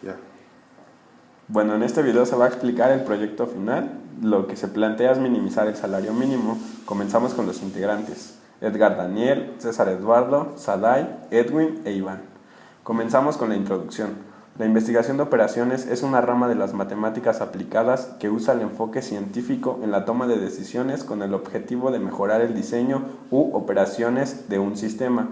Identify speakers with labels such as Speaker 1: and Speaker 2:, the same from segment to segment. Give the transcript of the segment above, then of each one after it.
Speaker 1: Ya.
Speaker 2: Bueno, en este video se va a explicar el proyecto final. Lo que se plantea es minimizar el salario mínimo. Comenzamos con los integrantes: Edgar Daniel, César Eduardo, Saday, Edwin e Iván. Comenzamos con la introducción. La investigación de operaciones es una rama de las matemáticas aplicadas que usa el enfoque científico en la toma de decisiones con el objetivo de mejorar el diseño u operaciones de un sistema.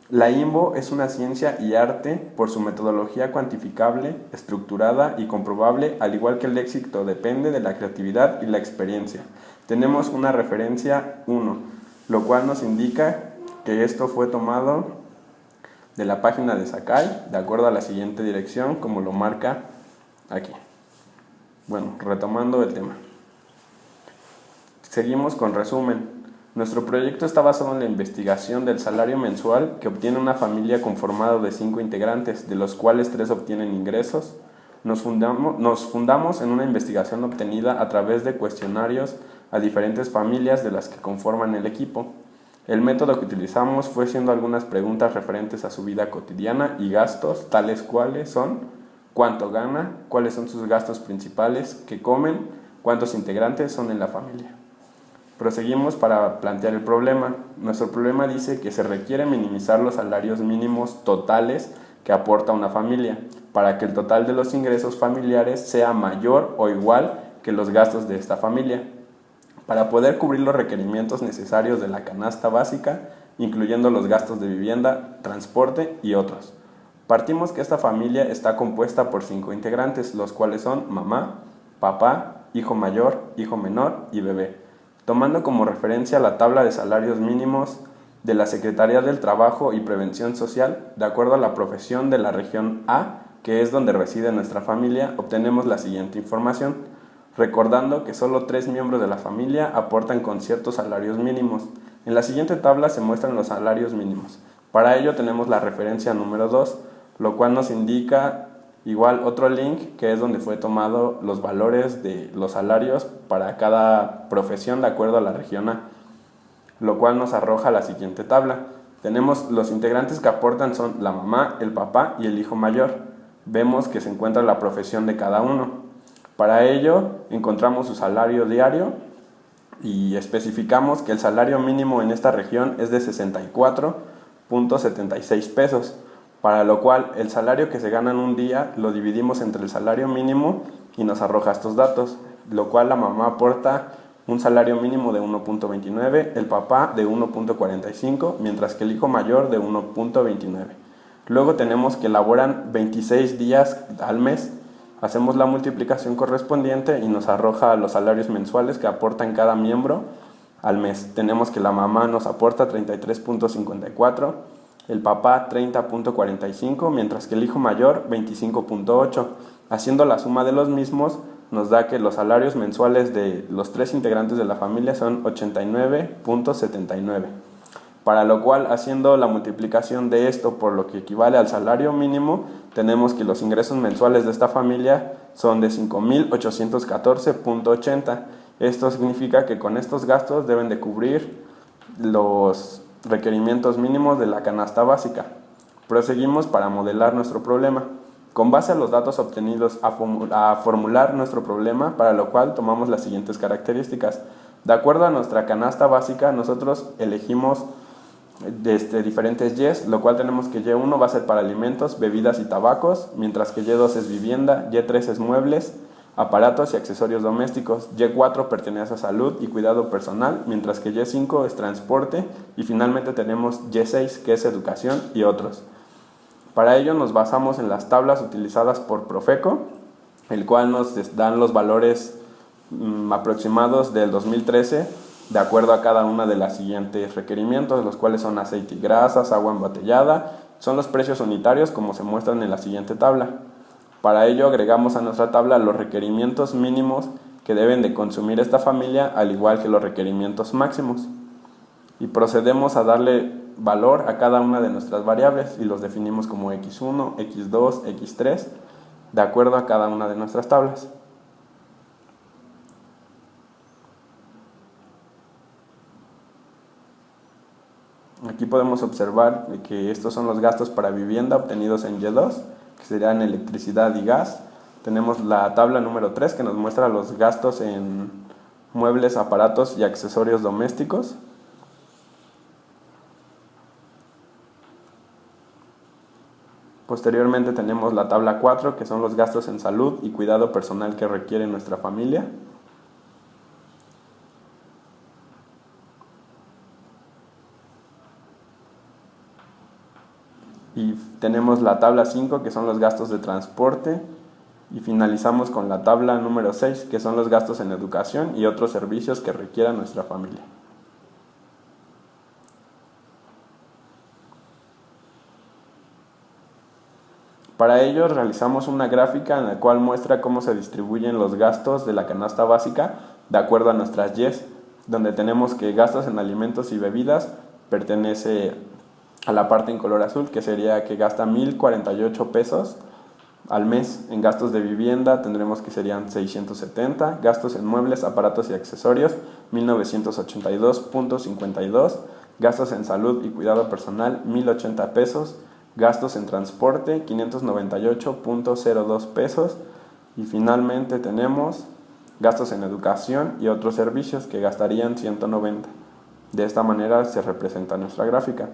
Speaker 2: La INVO es una ciencia y arte por su metodología cuantificable, estructurada y comprobable, al igual que el éxito depende de la creatividad y la experiencia. Tenemos una referencia 1, lo cual nos indica que esto fue tomado de la página de Sakai, de acuerdo a la siguiente dirección, como lo marca aquí. Bueno, retomando el tema. Seguimos con resumen. Nuestro proyecto está basado en la investigación del salario mensual que obtiene una familia conformada de 5 integrantes, de los cuales 3 obtienen ingresos. Nos fundamos en una investigación obtenida a través de cuestionarios a diferentes familias de las que conforman el equipo. El método que utilizamos fue haciendo algunas preguntas referentes a su vida cotidiana y gastos, tales cuales son: ¿cuánto gana? ¿Cuáles son sus gastos principales? ¿Qué comen? ¿Cuántos integrantes son en la familia? Proseguimos para plantear el problema. Nuestro problema dice que se requiere minimizar los salarios mínimos totales que aporta una familia, para que el total de los ingresos familiares sea mayor o igual que los gastos de esta familia, para poder cubrir los requerimientos necesarios de la canasta básica, incluyendo los gastos de vivienda, transporte y otros. Partimos que esta familia está compuesta por 5 integrantes, los cuales son mamá, papá, hijo mayor, hijo menor y bebé. Tomando como referencia la tabla de salarios mínimos de la Secretaría del Trabajo y Prevención Social, de acuerdo a la profesión de la región A, que es donde reside nuestra familia, obtenemos la siguiente información, recordando que solo 3 miembros de la familia aportan con ciertos salarios mínimos. En la siguiente tabla se muestran los salarios mínimos. Para ello tenemos la referencia número 2, lo cual nos indica igual otro link que es donde fue tomado los valores de los salarios para cada profesión de acuerdo a la región A, lo cual nos arroja la siguiente tabla. Tenemos los integrantes que aportan son la mamá, el papá y el hijo mayor. Vemos que se encuentra la profesión de cada uno. Para ello encontramos su salario diario y especificamos que el salario mínimo en esta región es de 64.76 pesos, para lo cual el salario que se gana en un día lo dividimos entre el salario mínimo y nos arroja estos datos, lo cual la mamá aporta un salario mínimo de 1.29, el papá de 1.45, mientras que el hijo mayor de 1.29. Luego tenemos que laboran 26 días al mes. Hacemos la multiplicación correspondiente y nos arroja los salarios mensuales que aportan cada miembro al mes. Tenemos que la mamá nos aporta 33.54, el papá 30.45, mientras que el hijo mayor 25.8. Haciendo la suma de los mismos nos da que los salarios mensuales de los 3 integrantes de la familia son 89.79. Para lo cual, haciendo la multiplicación de esto por lo que equivale al salario mínimo, tenemos que los ingresos mensuales de esta familia son de 5.814.80. Esto significa que con estos gastos deben de cubrir los requerimientos mínimos de la canasta básica. Proseguimos para modelar nuestro problema. Con base a los datos obtenidos a formular nuestro problema, para lo cual tomamos las siguientes características. De acuerdo a nuestra canasta básica, nosotros elegimos diferentes Ys, lo cual tenemos que Y1 va a ser para alimentos, bebidas y tabacos, mientras que Y2 es vivienda, Y3 es muebles, aparatos y accesorios domésticos, Y4 pertenece a salud y cuidado personal, mientras que Y5 es transporte y finalmente tenemos Y6 que es educación y otros. Para ello nos basamos en las tablas utilizadas por Profeco, el cual nos dan los valores aproximados del 2013 de acuerdo a cada una de las siguientes requerimientos, los cuales son aceite y grasas, agua embotellada, son los precios unitarios como se muestran en la siguiente tabla. Para ello agregamos a nuestra tabla los requerimientos mínimos que deben de consumir esta familia, al igual que los requerimientos máximos. Y procedemos a darle valor a cada una de nuestras variables y los definimos como x1, x2, x3, de acuerdo a cada una de nuestras tablas. Aquí podemos observar que estos son los gastos para vivienda obtenidos en Y2 que serían electricidad y gas. Tenemos la tabla número 3, que nos muestra los gastos en muebles, aparatos y accesorios domésticos. Posteriormente tenemos la tabla 4, que son los gastos en salud y cuidado personal que requiere nuestra familia. Y tenemos la tabla 5, que son los gastos de transporte. Y finalizamos con la tabla número 6, que son los gastos en educación y otros servicios que requiera nuestra familia. Para ello realizamos una gráfica en la cual muestra cómo se distribuyen los gastos de la canasta básica de acuerdo a nuestras Ys, donde tenemos que gastos en alimentos y bebidas pertenece a la parte en color azul, que sería que gasta 1,048 pesos al mes. En gastos de vivienda tendremos que serían 670, gastos en muebles, aparatos y accesorios 1,982.52, gastos en salud y cuidado personal 1,080 pesos, gastos en transporte 598.02 pesos y finalmente tenemos gastos en educación y otros servicios que gastarían 190. De esta manera se representa nuestra gráfica.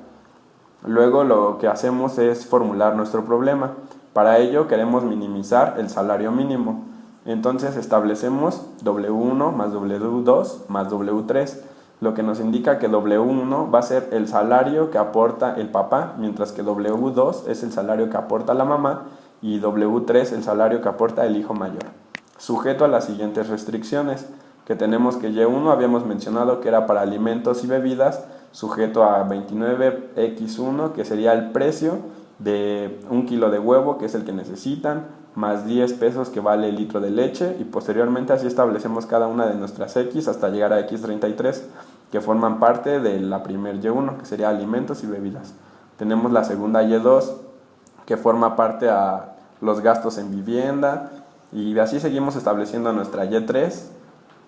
Speaker 2: Luego lo que hacemos es formular nuestro problema. Para ello queremos minimizar el salario mínimo. Entonces establecemos W1 más W2 más W3, lo que nos indica que W1 va a ser el salario que aporta el papá, mientras que W2 es el salario que aporta la mamá y W3 el salario que aporta el hijo mayor, sujeto a las siguientes restricciones, que tenemos que Y1 habíamos mencionado que era para alimentos y bebidas, sujeto a 29x1, que sería el precio de 1 kilo de huevo, que es el que necesitan, más 10 pesos que vale el litro de leche, y posteriormente así establecemos cada una de nuestras X hasta llegar a X33, que forman parte de la primer Y1, que sería alimentos y bebidas. Tenemos la segunda Y2, que forma parte a los gastos en vivienda, y así seguimos estableciendo nuestra Y3,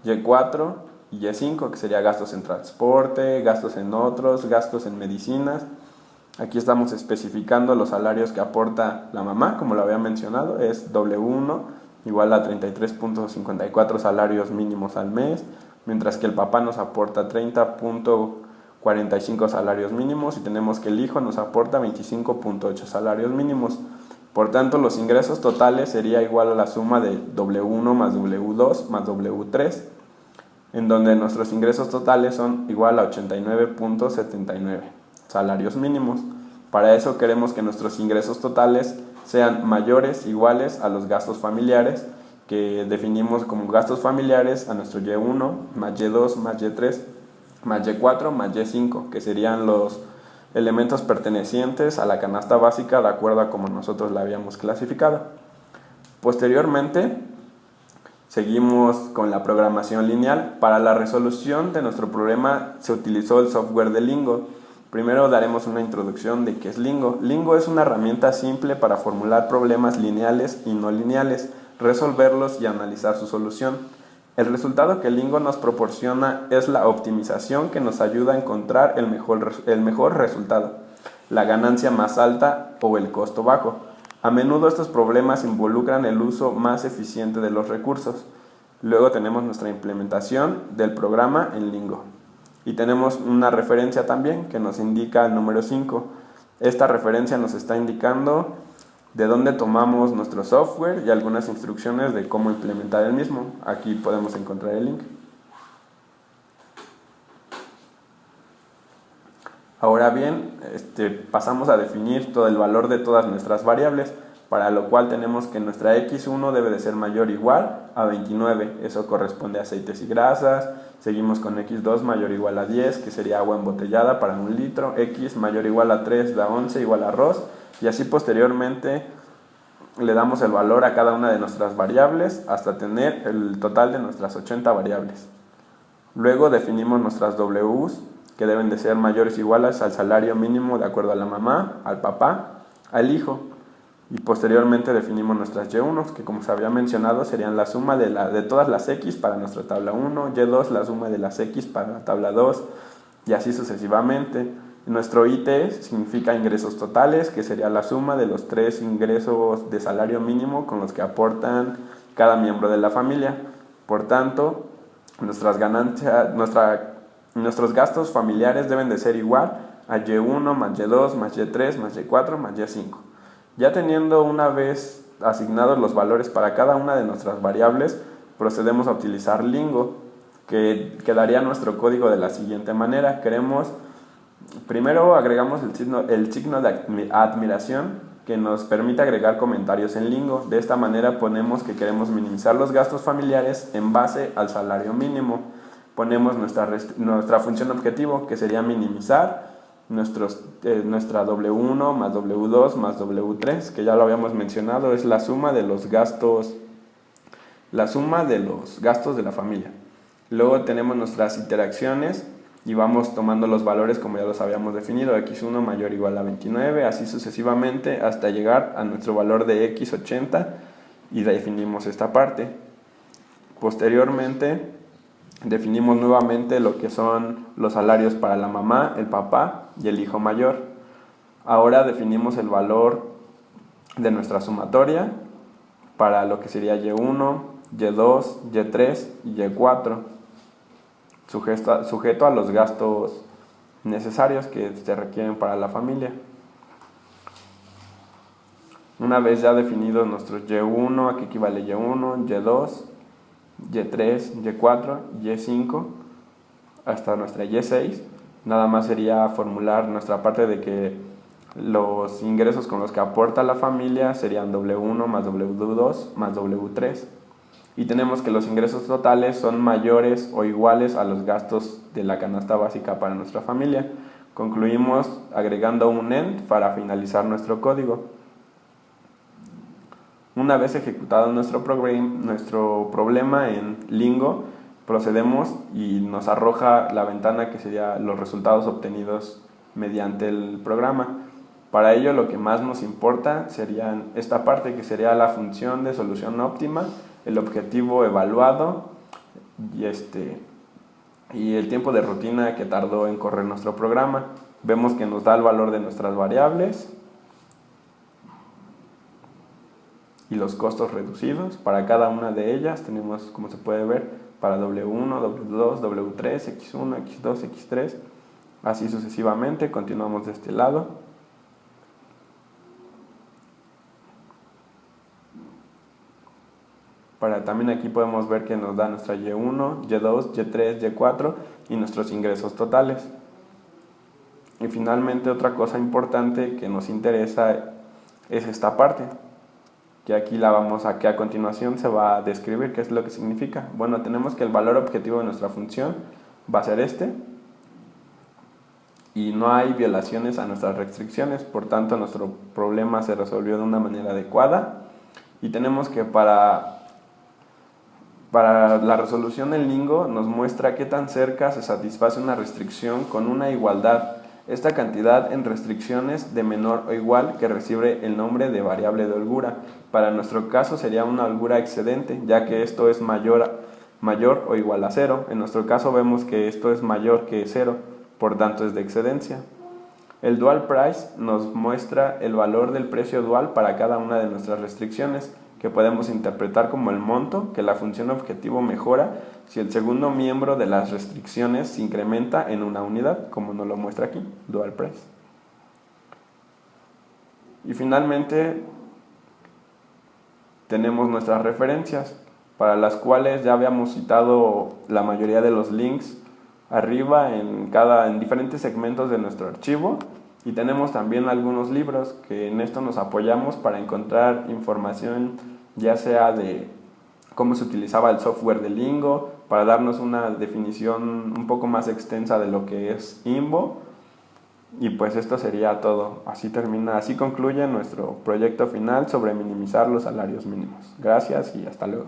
Speaker 2: Y4 y Y5, que sería gastos en transporte, gastos en otros, gastos en medicinas. Aquí estamos especificando los salarios que aporta la mamá, como lo había mencionado, es W1 igual a 33.54 salarios mínimos al mes, mientras que el papá nos aporta 30.45 salarios mínimos y tenemos que el hijo nos aporta 25.8 salarios mínimos. Por tanto, los ingresos totales sería igual a la suma de W1 más W2 más W3, en donde nuestros ingresos totales son igual a 89.79 salarios mínimos. Para eso queremos que nuestros ingresos totales sean mayores, iguales a los gastos familiares, que definimos como gastos familiares a nuestro Y1 más Y2 más Y3 más Y4 más Y5, que serían los elementos pertenecientes a la canasta básica de acuerdo a como nosotros la habíamos clasificado. Posteriormente seguimos con la programación lineal. Para la resolución de nuestro problema se utilizó el software de Lingo. Primero daremos una introducción de qué es Lingo. Lingo es una herramienta simple para formular problemas lineales y no lineales, resolverlos y analizar su solución. El resultado que Lingo nos proporciona es la optimización que nos ayuda a encontrar el mejor resultado, la ganancia más alta o el costo bajo. A menudo estos problemas involucran el uso más eficiente de los recursos. Luego tenemos nuestra implementación del programa en Lingo. Y tenemos una referencia también que nos indica el número 5. Esta referencia nos está indicando de dónde tomamos nuestro software y algunas instrucciones de cómo implementar el mismo. Aquí podemos encontrar el link. Ahora bien, pasamos a definir todo el valor de todas nuestras variables, para lo cual tenemos que nuestra X1 debe de ser mayor o igual a 29, eso corresponde a aceites y grasas. Seguimos con X2 mayor o igual a 10, que sería agua embotellada para 1 litro, X mayor o igual a 3 da 11 igual a arroz, y así posteriormente le damos el valor a cada una de nuestras variables hasta tener el total de nuestras 80 variables. Luego definimos nuestras Ws, que deben de ser mayores o iguales al salario mínimo de acuerdo a la mamá, al papá, al hijo. Y posteriormente definimos nuestras Y1, que como se había mencionado serían la suma de todas las X para nuestra tabla 1, Y2 la suma de las X para la tabla 2, y así sucesivamente. Nuestro IT significa ingresos totales, que sería la suma de los 3 ingresos de salario mínimo con los que aportan cada miembro de la familia. Por tanto, nuestros gastos familiares deben de ser igual a Y1 más Y2 más Y3 más Y4 más Y5. Ya teniendo una vez asignados los valores para cada una de nuestras variables, procedemos a utilizar Lingo, que quedaría nuestro código de la siguiente manera. Primero agregamos el signo de admiración que nos permite agregar comentarios en Lingo. De esta manera ponemos que queremos minimizar los gastos familiares en base al salario mínimo. Ponemos nuestra función objetivo, que sería minimizar nuestra W1 más W2 más W3, que ya lo habíamos mencionado, es la suma de los gastos de la familia. Luego tenemos nuestras interacciones y vamos tomando los valores como ya los habíamos definido, x1 mayor o igual a 29, así sucesivamente hasta llegar a nuestro valor de x80 y definimos esta parte. Posteriormente definimos nuevamente lo que son los salarios para la mamá, el papá y el hijo mayor. Ahora definimos el valor de nuestra sumatoria para lo que sería Y1, Y2, Y3 y Y4, sujeto a los gastos necesarios que se requieren para la familia. Una vez ya definidos nuestros Y1, aquí equivale Y1, Y2, Y3, Y4, Y5, hasta nuestra Y6, nada más sería formular nuestra parte de que los ingresos con los que aporta la familia serían W1 más W2 más W3. Y tenemos que los ingresos totales son mayores o iguales a los gastos de la canasta básica para nuestra familia. Concluimos agregando un end para finalizar nuestro código. Una vez ejecutado nuestro problema en Lingo, procedemos y nos arroja la ventana que sería los resultados obtenidos mediante el programa. Para ello lo que más nos importa sería esta parte, que sería la función de solución óptima, el objetivo evaluado y el tiempo de rutina que tardó en correr nuestro programa. Vemos que nos da el valor de nuestras variables y los costos reducidos. Para cada una de ellas tenemos, como se puede ver, para W1, W2, W3, X1, X2, X3, así sucesivamente. Continuamos de este lado. También aquí podemos ver que nos da nuestra Y1, Y2, Y3, Y4 y nuestros ingresos totales. Y finalmente otra cosa importante que nos interesa es esta parte, que aquí que a continuación se va a describir qué es lo que significa. Bueno, tenemos que el valor objetivo de nuestra función va a ser este, y no hay violaciones a nuestras restricciones, por tanto nuestro problema se resolvió de una manera adecuada. Y tenemos que para la resolución en Lingo nos muestra qué tan cerca se satisface una restricción con una igualdad. Esta cantidad en restricciones de menor o igual que recibe el nombre de variable de holgura. Para nuestro caso sería una holgura excedente, ya que esto es mayor o igual a 0. En nuestro caso vemos que esto es mayor que 0, por tanto es de excedencia. El dual price nos muestra el valor del precio dual para cada una de nuestras restricciones, que podemos interpretar como el monto que la función objetivo mejora si el segundo miembro de las restricciones se incrementa en una unidad, como nos lo muestra aquí, dual price. Y finalmente tenemos nuestras referencias, para las cuales ya habíamos citado la mayoría de los links arriba en diferentes segmentos de nuestro archivo. Y tenemos también algunos libros que en esto nos apoyamos para encontrar información, ya sea de cómo se utilizaba el software de Lingo, para darnos una definición un poco más extensa de lo que es INVO. Y pues esto sería todo. Así concluye nuestro proyecto final sobre minimizar los salarios mínimos. Gracias y hasta luego.